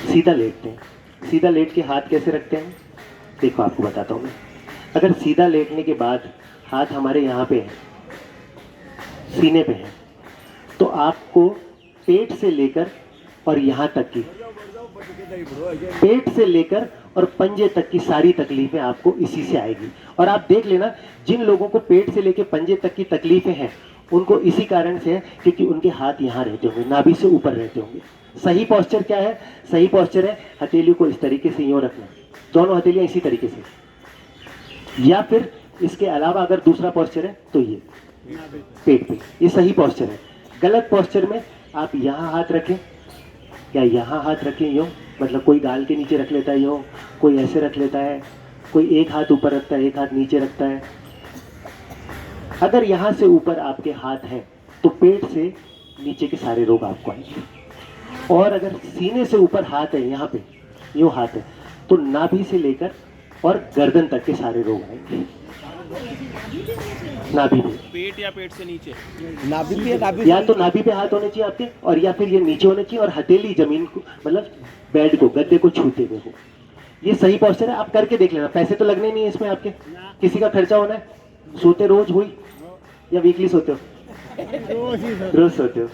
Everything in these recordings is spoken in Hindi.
सीधा लेटते हैं। सीधा लेट के हाथ कैसे रखते हैं, देखो आपको बताता हूँ मैं। अगर सीधा लेटने के बाद हाथ हमारे यहाँ पे है, सीने पे है, तो आपको पेट से लेकर और यहाँ तक की, पेट से लेकर और पंजे तक की सारी तकलीफें आपको इसी से आएगी। और आप देख लेना, जिन लोगों को पेट से लेकर पंजे तक की तकलीफें हैं, उनको इसी कारण से है क्योंकि उनके हाथ यहाँ रहते होंगे, नाभि से ऊपर रहते होंगे। सही पॉस्चर क्या है, सही पॉस्चर है हथेली को इस तरीके से यूं रखना, दोनों हथेलियां इसी तरीके से, या फिर इसके अलावा अगर दूसरा पॉस्चर है तो ये पेट पे, ये सही पॉस्चर है। गलत पॉस्चर में आप यहाँ हाथ रखें या यहाँ हाथ रखें यूं, मतलब कोई गाल के नीचे रख लेता है यूं, कोई ऐसे रख लेता है, कोई एक हाथ ऊपर रखता है, एक हाथ नीचे रखता है। अगर यहाँ से ऊपर आपके हाथ हैं तो पेट से नीचे के सारे रोग आपको आएंगे, और अगर सीने से ऊपर हाथ है, यहाँ पे यूं हाथ है, तो नाभि से लेकर और गर्दन तक के सारे रोग आएंगे। नाभि पे, पेट या पेट से नीचे, नाभि पे, नाभि या तो नाभि पे हाथ होने चाहिए आपके, और या फिर ये नीचे होने चाहिए और हथेली जमीन को, मतलब बेड को, गद्दे को छूते हुए हो। ये सही पॉस्चर है, आप करके देख लेना। पैसे तो लगने नहीं है इसमें आपके, किसी का खर्चा होना है। सोते रोज हुई या वीकली सोते हो? रोज सोते हो,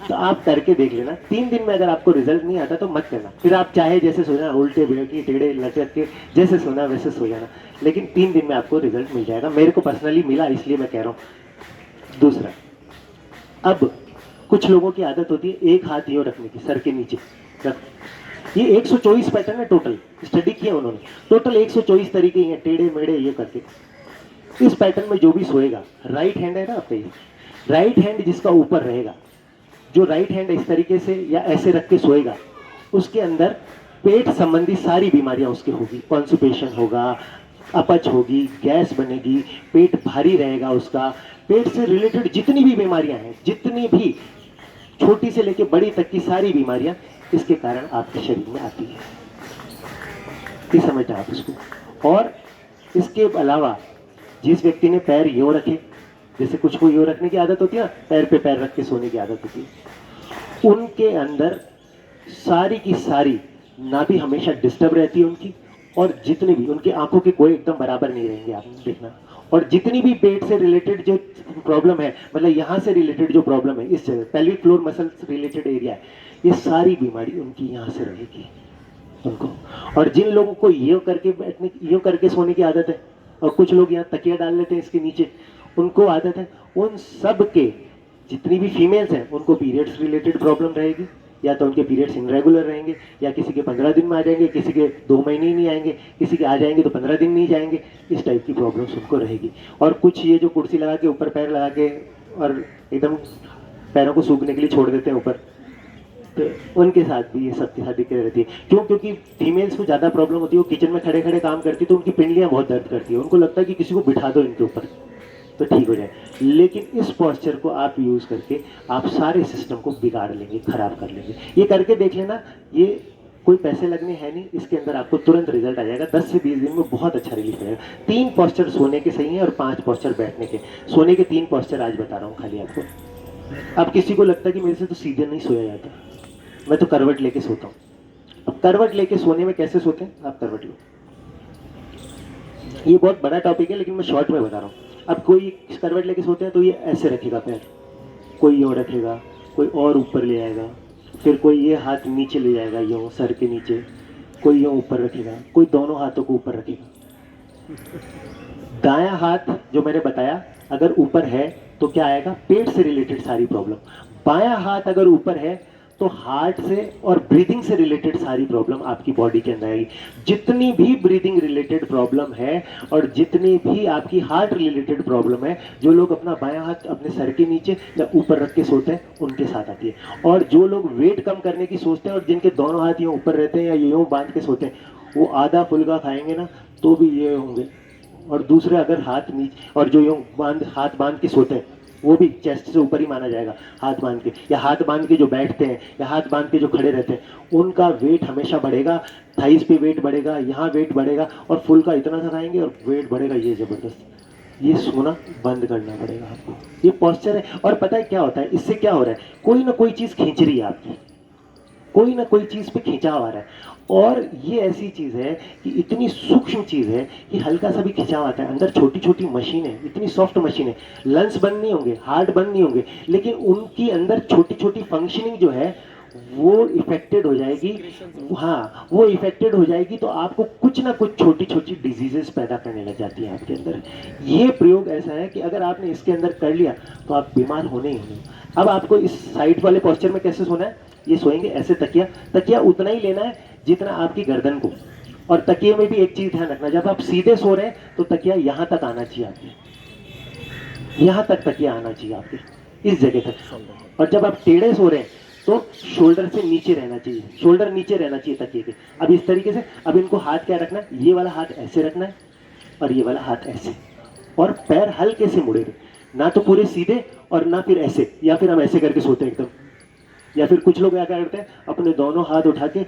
तो आप करके देख लेना। 3 दिन में अगर आपको रिजल्ट नहीं आता तो मत करना, फिर आप चाहे जैसे सो जाना, उल्टे बेटे टेढ़े लटक के जैसे सोना वैसे सो जाना, लेकिन 3 दिन में आपको रिजल्ट मिल जाएगा। मेरे को पर्सनली मिला, इसलिए मैं कह रहा हूँ। दूसरा, अब कुछ लोगों की आदत होती है एक हाथ यूं रखने की, सर के नीचे रख। ये 124 पैटर्न है टोटल, स्टडी किया उन्होंने, टोटल 124 तरीके हैं टेढ़े मेढ़े ये करके। इस पैटर्न में जो भी सोएगा, राइट हैंड है ना आपका, ये राइट हैंड जिसका ऊपर रहेगा, जो राइट हैंड इस तरीके से या ऐसे रख के सोएगा, उसके अंदर पेट संबंधी सारी बीमारियां उसके होगी। कॉन्स्टिपेशन होगा, अपच होगी, गैस बनेगी, पेट भारी रहेगा उसका। पेट से रिलेटेड जितनी भी बीमारियां हैं, जितनी भी छोटी से लेकर बड़ी तक की सारी बीमारियां इसके कारण आपके शरीर में आती है। ये समझना आप इसको। और इसके अलावा जिस व्यक्ति ने पैर यूं रखे, जैसे कुछ को यूं रखने की आदत होती है ना, पैर पे पैर रख के सोने की आदत होती है, उनके अंदर सारी की सारी नाभि हमेशा डिस्टर्ब रहती है उनकी, और जितने भी उनकी आंखों के कोई एकदम बराबर नहीं रहेंगे, आप देखना। और जितनी भी पेट से रिलेटेड जो प्रॉब्लम है, मतलब यहाँ से रिलेटेड जो प्रॉब्लम है, इस जगह pelvic floor muscles related area है, ये सारी बीमारी उनकी यहाँ से रहेगी उनको। और जिन लोगों को यूं करके बैठने, यूं करके सोने की आदत है, और कुछ लोग यहाँ तकिया डाल लेते हैं इसके नीचे, उनको आदत है, उन सब के जितनी भी फीमेल्स हैं उनको पीरियड्स रिलेटेड प्रॉब्लम रहेगी, या तो उनके पीरियड्स इनरेगुलर रहेंगे, या किसी के 15 दिन में आ जाएंगे, किसी के 2 महीने ही नहीं आएंगे, किसी के आ जाएंगे तो 15 दिन नहीं जाएंगे। इस टाइप की प्रॉब्लम्स उनको रहेगी। और कुछ ये जो कुर्सी लगा के ऊपर पैर लगा के और एकदम पैरों को सूखने के लिए छोड़ देते हैं ऊपर, तो उनके साथ भी ये सब की साथ दिक्कत रहती है। क्यों? क्योंकि फीमेल्स को ज़्यादा प्रॉब्लम होती है, वो किचन में खड़े खड़े काम करती है तो उनकी पिंडलियाँ बहुत दर्द करती है, उनको लगता है कि किसी को बिठा दो इनके ऊपर तो ठीक हो जाए। लेकिन इस पॉस्चर को आप यूज़ करके आप सारे सिस्टम को बिगाड़ लेंगे, खराब कर लेंगे। ये करके देख लेना, ये कोई पैसे लगने हैं नहीं, इसके अंदर आपको तुरंत रिजल्ट आ जाएगा। 10 से 20 दिन में बहुत अच्छा रिलीफ रहेगा। 3 पॉस्चर सोने के सही हैं और 5 पॉस्चर बैठने के। सोने के 3 पॉस्चर आज बता रहा हूँ खाली आपको। अब किसी को लगता है कि मेरे से तो सीधे नहीं सोया जाता, मैं तो करवट लेके सोता हूँ। अब करवट लेके सोने में कैसे सोते हैं, आप करवट लो। ये बहुत बड़ा टॉपिक है लेकिन मैं शॉर्ट में बता रहा हूँ। अब कोई करवट लेके सोते हैं तो ये ऐसे रखेगा पैर, कोई यूँ रखेगा, कोई और ऊपर ले आएगा, फिर कोई ये हाथ नीचे ले जाएगा यूँ सर के नीचे, कोई यूँ ऊपर रखेगा, कोई दोनों हाथों को ऊपर रखेगा। दायां हाथ जो मैंने बताया अगर ऊपर है तो क्या आएगा, पेट से रिलेटेड सारी प्रॉब्लम। बायां हाथ अगर ऊपर है तो हार्ट से और ब्रीदिंग से रिलेटेड सारी प्रॉब्लम आपकी बॉडी के अंदर आएगी। जितनी भी ब्रीदिंग रिलेटेड प्रॉब्लम है और जितनी भी आपकी हार्ट रिलेटेड प्रॉब्लम है, जो लोग अपना बायां हाथ अपने सर के नीचे या ऊपर रख के सोते हैं उनके साथ आती है। और जो लोग वेट कम करने की सोचते हैं और जिनके दोनों हाथ यूँ ऊपर रहते हैं या यूँ बांध के सोते हैं, वो आधा फुल्का खाएंगे ना तो भी ये होंगे। और दूसरे अगर हाथ नीचे और जो यूँ हाथ बांध के सोते हैं वो भी चेस्ट से ऊपर ही माना जाएगा, हाथ बांध के या हाथ बांध के जो बैठते हैं या हाथ बांध के जो खड़े रहते हैं, उनका वेट हमेशा बढ़ेगा। थाइस पे वेट बढ़ेगा, यहाँ वेट बढ़ेगा, और फुल का इतना सा खाएंगे और वेट बढ़ेगा। ये जबरदस्त। ये सोना बंद करना पड़ेगा आपको। ये पॉस्चर है। और पता है क्या होता है, इससे क्या हो रहा है, कोई ना कोई चीज़ खींच रही है आपकी। कोई ना कोई चीज़ पे खिंचाव आ रहा है। और ये ऐसी चीज़ है कि इतनी सूक्ष्म चीज़ है कि हल्का सा भी खिंचाव आता है, अंदर छोटी छोटी मशीन है, इतनी सॉफ्ट मशीन है, लंग्स बंद नहीं होंगे, हार्ट बंद नहीं होंगे, लेकिन उनकी अंदर छोटी छोटी फंक्शनिंग जो है वो इफेक्टेड हो जाएगी। हाँ, वो इफेक्टेड हो जाएगी तो आपको कुछ ना कुछ छोटी छोटी डिजीजेस पैदा करने लग जाती है आपके अंदर। ये प्रयोग ऐसा है कि अगर आपने इसके अंदर कर लिया तो आप बीमार होने ही नहीं। अब आपको इस साइड वाले पोस्चर में कैसे सोना है, ये सोएंगे ऐसे, तकिया तकिया उतना ही लेना है जितना आपकी गर्दन को। और तकिए में भी एक चीज ध्यान रखना, जब आप सीधे सो रहे हैं तो तकिया यहां तक आना चाहिए आपके, यहां तक तकिया आना चाहिए आपके, इस जगह तक। और जब आप टेढ़े सो रहे हैं तो शोल्डर से नीचे रहना चाहिए, शोल्डर नीचे रहना चाहिए तकिए के। अब इस तरीके से, अब इनको हाथ क्या रखना है, ये वाला हाथ ऐसे रखना है और ये वाला हाथ ऐसे, और पैर हल्के से मुड़े हुए, ना तो पूरे सीधे और ना फिर ऐसे, या फिर हम ऐसे करके सोते हैं एकदम। या फिर कुछ लोग क्या करते हैं, अपने दोनों हाथ उठा के